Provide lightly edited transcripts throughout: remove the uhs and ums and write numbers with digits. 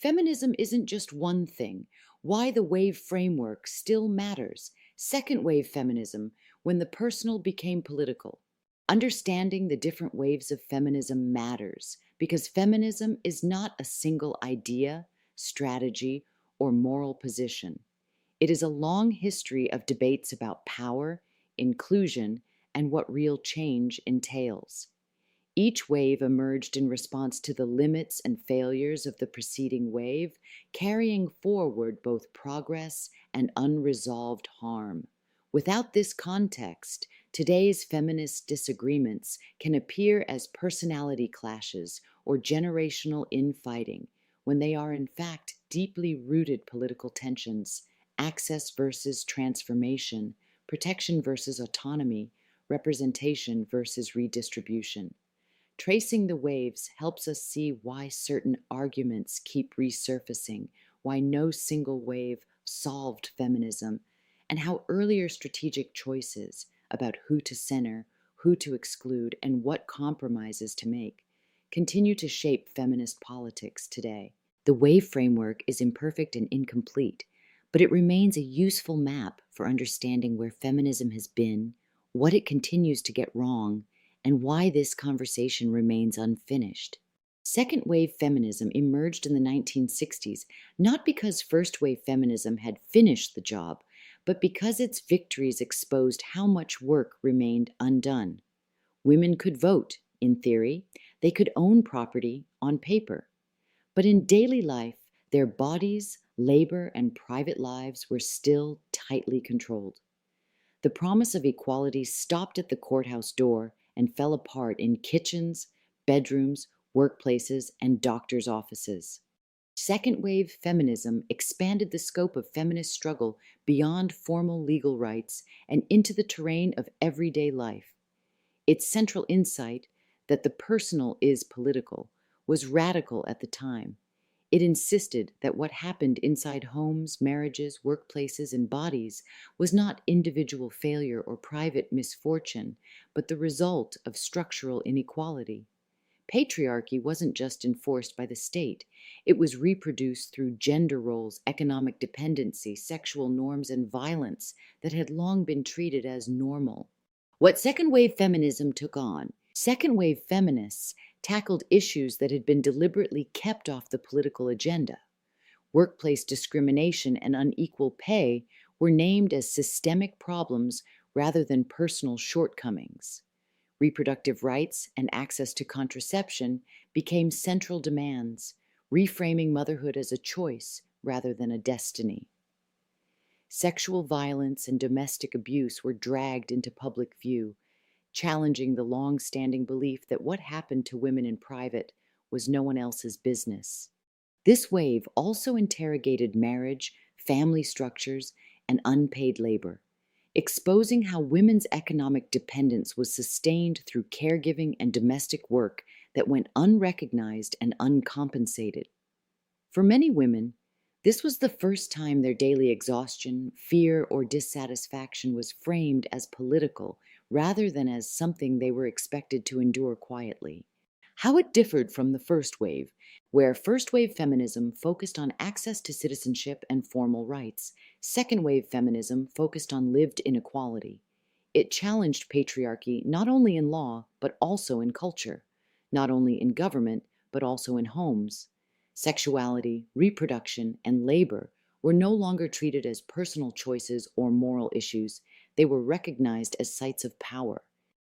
Feminism isn't just one thing. Why the wave framework still matters. Second wave feminism, when the personal became political. Understanding the different waves of feminism matters because feminism is not a single idea, strategy, or moral position. It is a long history of debates about power, inclusion, and what real change entails. Each wave emerged in response to the limits and failures of the preceding wave, carrying forward both progress and unresolved harm. Without this context, today's feminist disagreements can appear as personality clashes or generational infighting, when they are in fact deeply rooted political tensions: access versus transformation, protection versus autonomy, representation versus redistribution. Tracing the waves helps us see why certain arguments keep resurfacing, why no single wave solved feminism, and how earlier strategic choices about who to center, who to exclude, and what compromises to make continue to shape feminist politics today. The wave framework is imperfect and incomplete, but it remains a useful map for understanding where feminism has been, what it continues to get wrong, and why this conversation remains unfinished. Second wave feminism emerged in the 1960s not because first wave feminism had finished the job, but because its victories exposed how much work remained undone. Women could vote, in theory, they could own property on paper. But in daily life, their bodies, labor, and private lives were still tightly controlled. The promise of equality stopped at the courthouse door and fell apart in kitchens, bedrooms, workplaces, and doctors' offices. Second wave feminism expanded the scope of feminist struggle beyond formal legal rights and into the terrain of everyday life. Its central insight, that the personal is political, was radical at the time. It insisted that what happened inside homes, marriages, workplaces, and bodies was not individual failure or private misfortune, but the result of structural inequality. Patriarchy wasn't just enforced by the state, it was reproduced through gender roles, economic dependency, sexual norms, and violence that had long been treated as normal. What second wave feminism took on, second wave feminists tackled issues that had been deliberately kept off the political agenda. Workplace discrimination and unequal pay were named as systemic problems rather than personal shortcomings. Reproductive rights and access to contraception became central demands, reframing motherhood as a choice rather than a destiny. Sexual violence and domestic abuse were dragged into public view, challenging the long-standing belief that what happened to women in private was no one else's business. This wave also interrogated marriage, family structures, and unpaid labor, exposing how women's economic dependence was sustained through caregiving and domestic work that went unrecognized and uncompensated. For many women, this was the first time their daily exhaustion, fear, or dissatisfaction was framed as political rather than as something they were expected to endure quietly. How it differed from the first wave, where first wave feminism focused on access to citizenship and formal rights, second wave feminism focused on lived inequality. It challenged patriarchy not only in law, but also in culture, not only in government, but also in homes. Sexuality, reproduction, and labor were no longer treated as personal choices or moral issues. They were recognized as sites of power.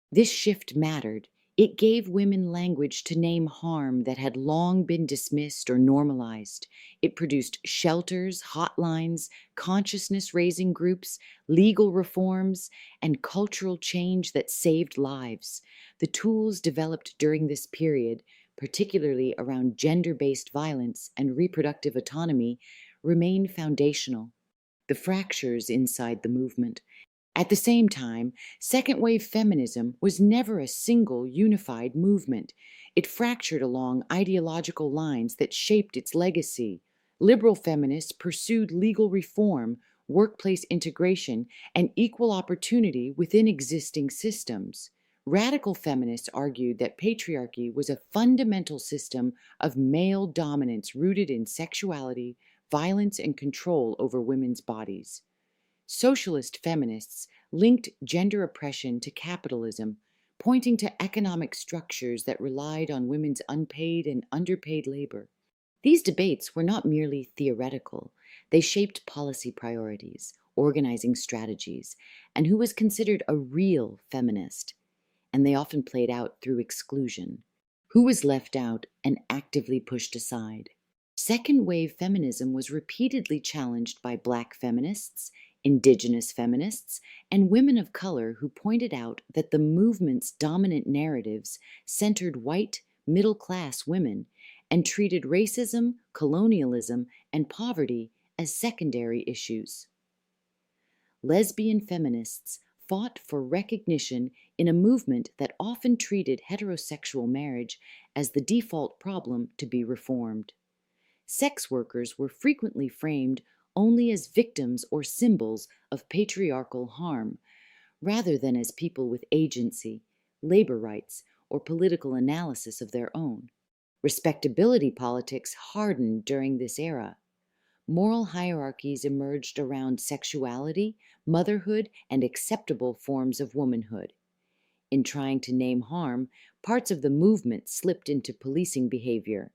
This shift mattered. It gave women language to name harm that had long been dismissed or normalized. It produced shelters, hotlines, consciousness-raising groups, legal reforms, and cultural change that saved lives. The tools developed during this period, particularly around gender-based violence and reproductive autonomy, remain foundational. The fractures inside the movement. At the same time, second-wave feminism was never a single unified movement. It fractured along ideological lines that shaped its legacy. Liberal feminists pursued legal reform, workplace integration, and equal opportunity within existing systems. Radical feminists argued that patriarchy was a fundamental system of male dominance rooted in sexuality, violence, and control over women's bodies. Socialist feminists linked gender oppression to capitalism, pointing to economic structures that relied on women's unpaid and underpaid labor. These debates were not merely theoretical, they shaped policy priorities, organizing strategies, and who was considered a real feminist, and they often played out through exclusion. Who was left out and actively pushed aside? Second wave feminism was repeatedly challenged by Black feminists, Indigenous feminists, and women of color who pointed out that the movement's dominant narratives centered white, middle class women and treated racism, colonialism, and poverty as secondary issues. Lesbian feminists fought for recognition in a movement that often treated heterosexual marriage as the default problem to be reformed. Sex workers were frequently framed only as victims or symbols of patriarchal harm, rather than as people with agency, labor rights, or political analysis of their own. Respectability politics hardened during this era. Moral hierarchies emerged around sexuality, motherhood, and acceptable forms of womanhood. In trying to name harm, parts of the movement slipped into policing behavior.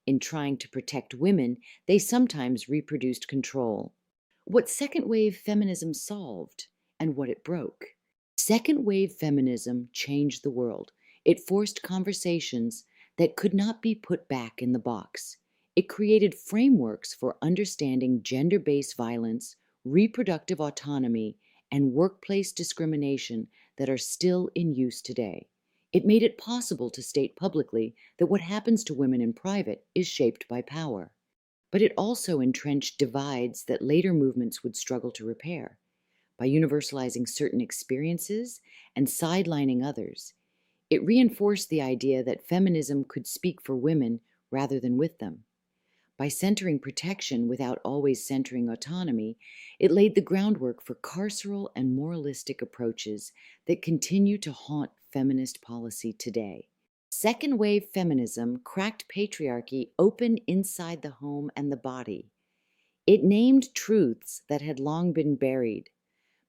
In trying to protect women, they sometimes reproduced control. What second wave feminism solved and what it broke. Second wave feminism changed the world. It forced conversations that could not be put back in the box. It created frameworks for understanding gender-based violence, reproductive autonomy, and workplace discrimination that are still in use today. It made it possible to state publicly that what happens to women in private is shaped by power. But it also entrenched divides that later movements would struggle to repair. By universalizing certain experiences and sidelining others, it reinforced the idea that feminism could speak for women rather than with them. By centering protection without always centering autonomy, it laid the groundwork for carceral and moralistic approaches that continue to haunt feminist policy today. Second wave feminism cracked patriarchy open inside the home and the body. It named truths that had long been buried,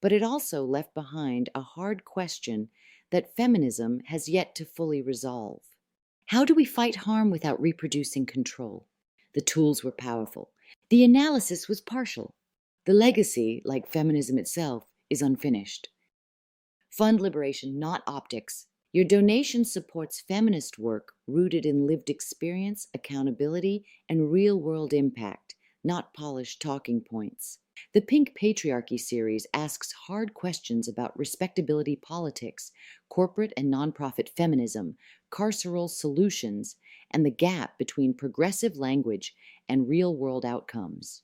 but it also left behind a hard question that feminism has yet to fully resolve. How do we fight harm without reproducing control? The tools were powerful. The analysis was partial. The legacy, like feminism itself, is unfinished. Fund liberation, not optics. Your donation supports feminist work rooted in lived experience, accountability, and real-world impact, not polished talking points. The Pink Patriarchy series asks hard questions about respectability politics, corporate and nonprofit feminism, carceral solutions, and the gap between progressive language and real-world outcomes.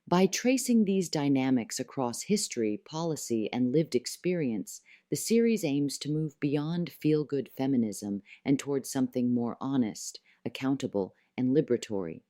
By tracing these dynamics across history, policy, and lived experience, the series aims to move beyond feel-good feminism and towards something more honest, accountable, and liberatory.